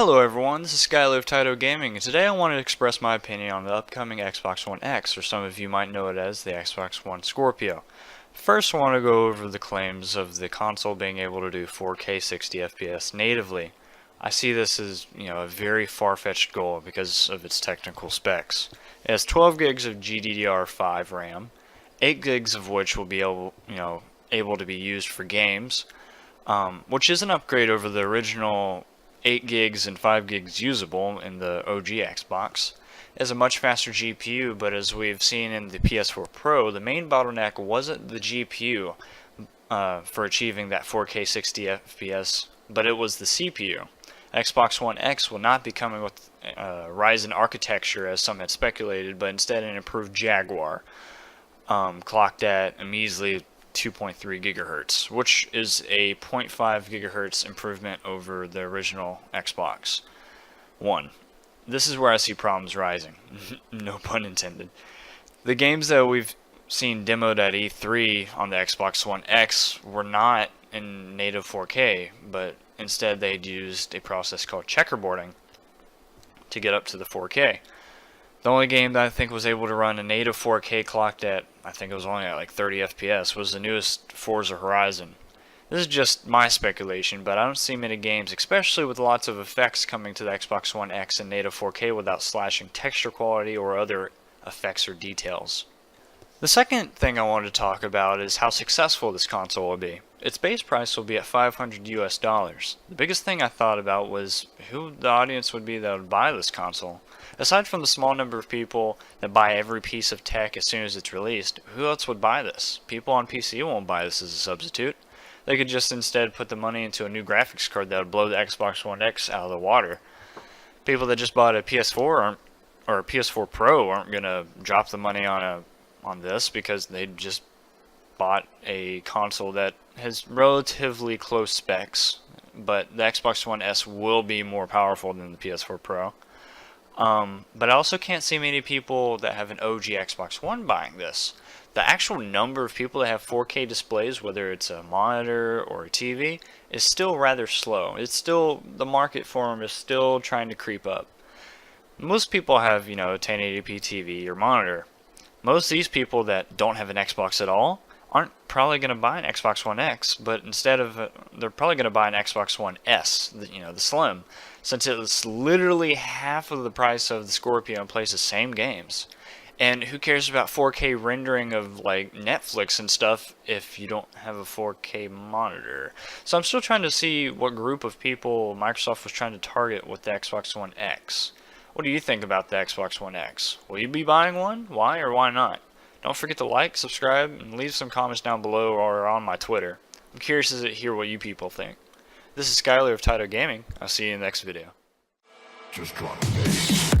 Hello everyone, this is Skyler of Taito Gaming, and today I want to express my opinion on the upcoming Xbox One X, or some of you might know it as the Xbox One Scorpio. First I want to go over the claims of the console being able to do 4K 60 FPS natively. I see this as, a very far-fetched goal because of its technical specs. It has 12 gigs of GDDR5 RAM, 8 gigs of which will be able to be used for games, which is an upgrade over the original 8 gigs and 5 gigs usable in the OG Xbox. It has a much faster GPU, but as we've seen in the PS4 Pro, the main bottleneck wasn't the GPU for achieving that 4K 60 FPS, but it was the CPU. Xbox One X will not be coming with Ryzen architecture as some had speculated, but instead an improved Jaguar, clocked at a measly 2.3 gigahertz, which is a 0.5 gigahertz improvement over the original Xbox One. This is where I see problems rising. No pun intended. The games that we've seen demoed at E3 on the Xbox One X were not in native 4K, but instead they'd used a process called checkerboarding to get up to the 4K. The only game that I think was able to run a native 4K clocked at, I think it was only at like 30 FPS, was the newest Forza Horizon. This is just my speculation, but I don't see many games, especially with lots of effects coming to the Xbox One X in native 4K without slashing texture quality or other effects or details. The second thing I wanted to talk about is how successful this console will be. Its base price will be at $500 US. The biggest thing I thought about was who the audience would be that would buy this console. Aside from the small number of people that buy every piece of tech as soon as it's released, who else would buy this? People on PC won't buy this as a substitute. They could just instead put the money into a new graphics card that would blow the Xbox One X out of the water. People that just bought a PS4 or a PS4 Pro aren't going to drop the money on this because they just bought a console that has relatively close specs, but the Xbox One S will be more powerful than the PS4 Pro. But I also can't see many people that have an OG Xbox One buying this. The actual number of people that have 4K displays, whether it's a monitor or a TV, is still rather slow. The market for them is still trying to creep up. Most people have, a 1080p TV or monitor. Most of these people that don't have an Xbox at all aren't probably going to buy an Xbox One X, but they're probably going to buy an Xbox One S, the Slim, since it's literally half of the price of the Scorpio and plays the same games. And who cares about 4K rendering of like Netflix and stuff if you don't have a 4K monitor? So I'm still trying to see what group of people Microsoft was trying to target with the Xbox One X. What do you think about the Xbox One X? Will you be buying one? Why or why not? Don't forget to like, subscribe, and leave some comments down below or on my Twitter. I'm curious to hear what you people think. This is Skyler of Taito Gaming. I'll see you in the next video. Just drop the bass.